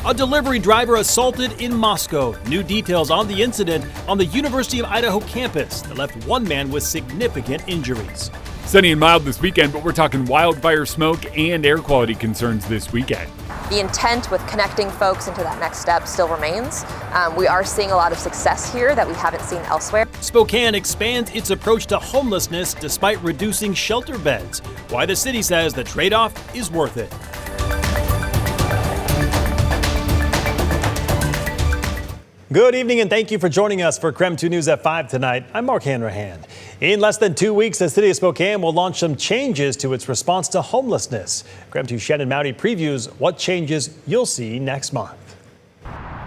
A delivery driver assaulted in Moscow. New details on the incident on the University of Idaho campus that left one man with significant injuries. Sunny and mild this weekend, but we're talking wildfire smoke and air quality concerns this weekend. The intent with connecting folks into that next step still remains. We are seeing a lot of success here that we haven't seen elsewhere. Spokane expands its approach to homelessness despite reducing shelter beds. Why the city says the trade-off is worth it. Good evening and thank you for joining us for KREM 2 News at 5 tonight. I'm Mark Hanrahan. In less than 2 weeks, the city of Spokane will launch some changes to its response to homelessness. KREM 2 Shannon Mowdy previews what changes you'll see next month.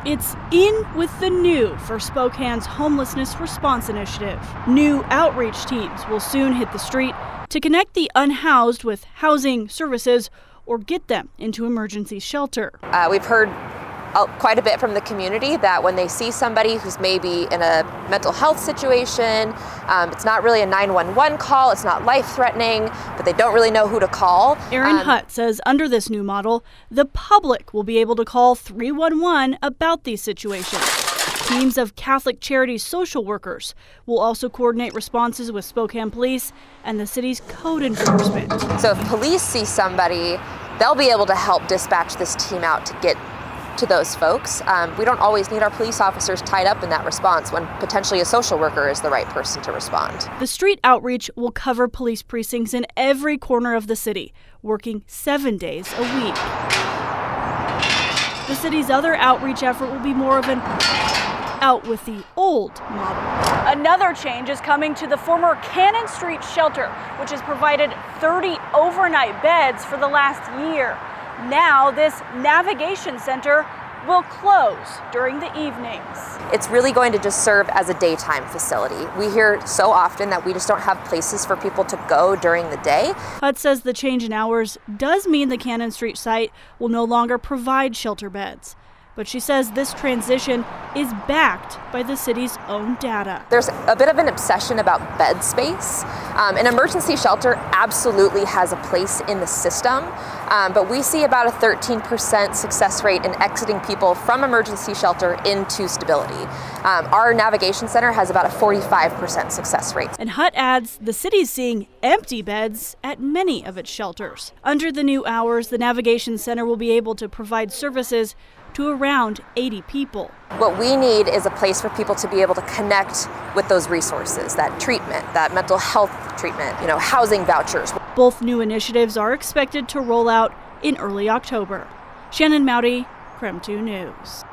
It's in with the new for Spokane's homelessness response initiative. New outreach teams will soon hit the street to connect the unhoused with housing services or get them into emergency shelter. We've heard quite a bit from the community that when they see somebody who's maybe in a mental health situation, it's not really a 911 call, it's not life-threatening, but they don't really know who to call. Aaron Hutt says under this new model, the public will be able to call 311 about these situations. Teams of Catholic Charities social workers will also coordinate responses with Spokane Police and the city's code enforcement. So if police see somebody, they'll be able to help dispatch this team out to get to those folks. We don't always need our police officers tied up in that response when potentially a social worker is the right person to respond. The street outreach will cover police precincts in every corner of the city, working 7 days a week. The city's other outreach effort will be more of an out with the old model. Another change is coming to the former Cannon Street shelter, which has provided 30 overnight beds for the last year. Now this navigation center will close during the evenings. It's really going to just serve as a daytime facility. We hear so often that we just don't have places for people to go during the day. Hutt says the change in hours does mean the Cannon Street site will no longer provide shelter beds. But she says this transition is backed by the city's own data. There's a bit of an obsession about bed space. An emergency shelter absolutely has a place in the system, but we see about a 13% success rate in exiting people from emergency shelter into stability. Our navigation center has about a 45% success rate. And Hutt adds the city's seeing empty beds at many of its shelters. Under the new hours, the navigation center will be able to provide services to around 80 people. What we need is a place for people to be able to connect with those resources, that treatment, that mental health treatment, housing vouchers. Both new initiatives are expected to roll out in early October. Shannon Mowdy, KREM 2 News.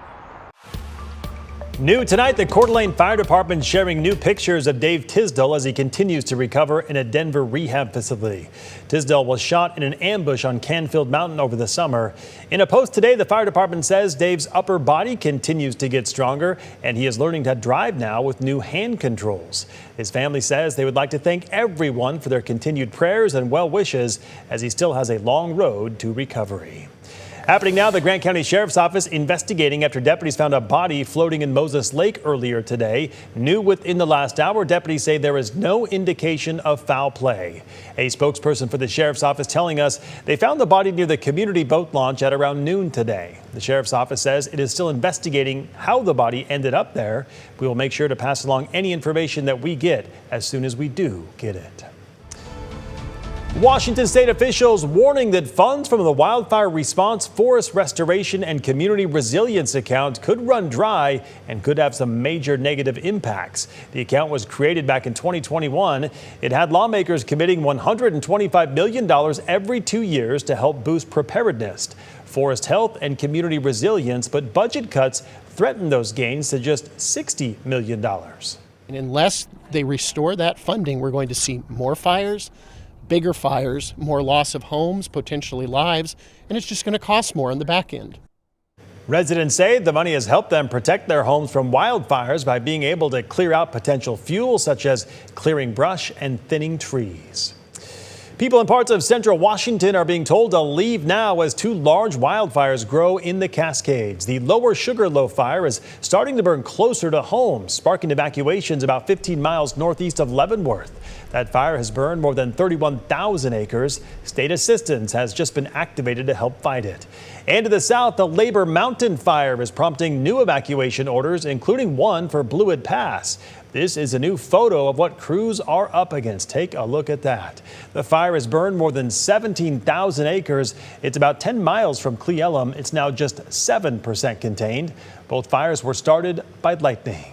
New tonight, the Coeur d'Alene Fire Department sharing new pictures of Dave Tisdell as he continues to recover in a Denver rehab facility. Tisdell was shot in an ambush on Canfield Mountain over the summer. In a post today, the fire department says Dave's upper body continues to get stronger and he is learning to drive now with new hand controls. His family says they would like to thank everyone for their continued prayers and well wishes as he still has a long road to recovery. Happening now, the Grant County Sheriff's Office investigating after deputies found a body floating in Moses Lake earlier today. New within the last hour, deputies say there is no indication of foul play. A spokesperson for the Sheriff's Office telling us they found the body near the community boat launch at around noon today. The Sheriff's Office says it is still investigating how the body ended up there. We will make sure to pass along any information that we get as soon as we do get it. Washington state officials warning that funds from the wildfire response, forest restoration and community resilience account could run dry and could have some major negative impacts. The account was created back in 2021. It had lawmakers committing $125 million every 2 years to help boost preparedness, forest health and community resilience, but budget cuts threaten those gains to just $60 million. And unless they restore that funding, we're going to see more fires, bigger fires, more loss of homes, potentially lives, and it's just going to cost more on the back end. Residents say the money has helped them protect their homes from wildfires by being able to clear out potential fuel, such as clearing brush and thinning trees. People in parts of central Washington are being told to leave now as two large wildfires grow in the Cascades. The Lower Sugarloaf fire is starting to burn closer to homes, sparking evacuations about 15 miles northeast of Leavenworth. That fire has burned more than 31,000 acres. State assistance has just been activated to help fight it. And to the south, the Labor Mountain fire is prompting new evacuation orders, including one for Blewett Pass. This is a new photo of what crews are up against. Take a look at that. The fire has burned more than 17,000 acres. It's about 10 miles from Cle Elum. It's now just 7% contained. Both fires were started by lightning.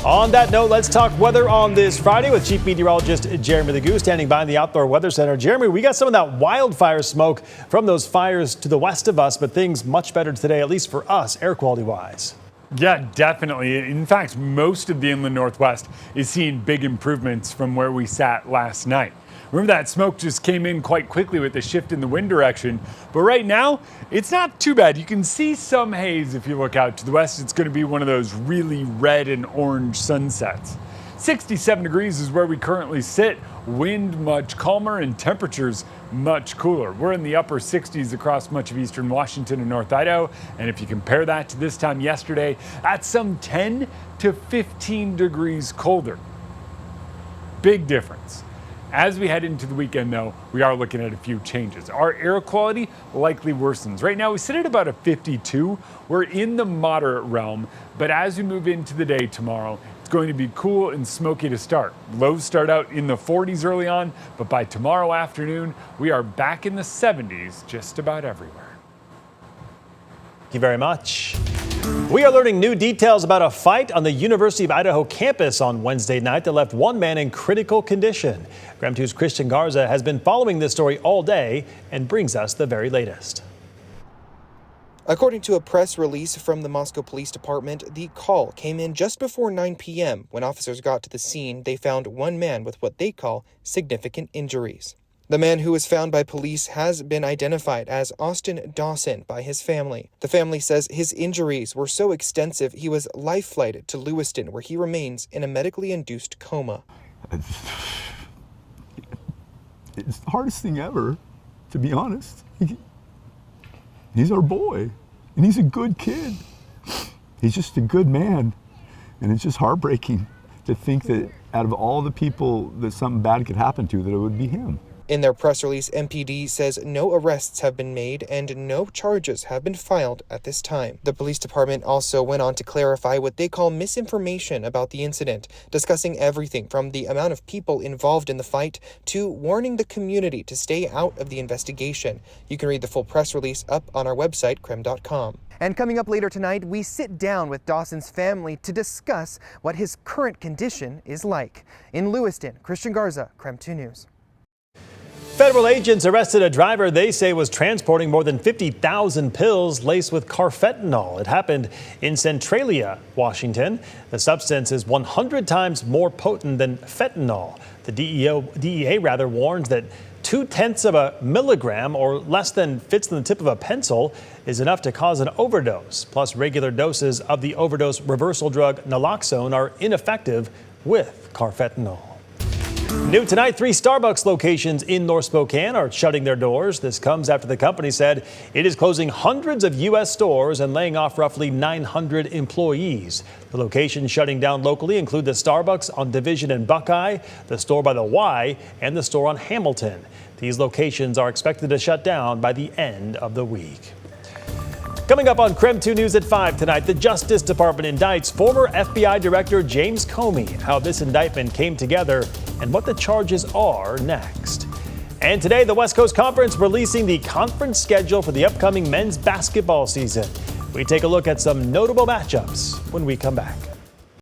On that note, let's talk weather on this Friday with Chief Meteorologist Jeremy Legoo standing by in the Outdoor Weather Center. Jeremy, we got some of that wildfire smoke from those fires to the west of us, but things much better today, at least for us, air quality wise. Yeah, definitely. In fact, most of the inland Northwest is seeing big improvements from where we sat last night. Remember, that smoke just came in quite quickly with the shift in the wind direction. But right now, it's not too bad. You can see some haze if you look out to the west. It's going to be one of those really red and orange sunsets. 67 degrees is where we currently sit. Wind much calmer and temperatures much cooler. We're in the upper 60s across much of eastern Washington and North Idaho. And if you compare that to this time yesterday, that's some 10 to 15 degrees colder. Big difference. As we head into the weekend, though, we are looking at a few changes. Our air quality likely worsens. Right now, we sit at about a 52. We're in the moderate realm, but as we move into the day tomorrow, it's going to be cool and smoky to start. Lows start out in the 40s early on, but by tomorrow afternoon, we are back in the 70s just about everywhere. Thank you very much. We are learning new details about a fight on the University of Idaho campus on Wednesday night that left one man in critical condition. KREM 2's Christian Garza has been following this story all day and brings us the very latest. According to a press release from the Moscow Police Department, the call came in just before 9 p.m. When officers got to the scene, they found one man with what they call significant injuries. The man who was found by police has been identified as Austin Dawson by his family. The family says his injuries were so extensive he was life-flighted to Lewiston, where he remains in a medically induced coma. It's the hardest thing ever, to be honest. He's our boy, and he's a good kid. He's just a good man, and it's just heartbreaking to think that out of all the people that something bad could happen to, that it would be him. In their press release, MPD says no arrests have been made and no charges have been filed at this time. The police department also went on to clarify what they call misinformation about the incident, discussing everything from the amount of people involved in the fight to warning the community to stay out of the investigation. You can read the full press release up on our website, KREM.com. And coming up later tonight, we sit down with Dawson's family to discuss what his current condition is like. In Lewiston, Christian Garza, KREM 2 News. Federal agents arrested a driver they say was transporting more than 50,000 pills laced with carfentanil. It happened in Centralia, Washington. The substance is 100 times more potent than fentanyl. The DEA warns that 0.2 of a milligram, or less than fits in the tip of a pencil, is enough to cause an overdose. Plus, regular doses of the overdose reversal drug naloxone are ineffective with carfentanil. New tonight, 3 Starbucks locations in North Spokane are shutting their doors. This comes after the company said it is closing hundreds of U.S. stores and laying off roughly 900 employees. The locations shutting down locally include the Starbucks on Division and Buckeye, the store by the Y, and the store on Hamilton. These locations are expected to shut down by the end of the week. Coming up on KREM 2 News at 5 tonight, the Justice Department indicts former FBI Director James Comey, how this indictment came together and what the charges are next. And today, the West Coast Conference releasing the conference schedule for the upcoming men's basketball season. We take a look at some notable matchups when we come back.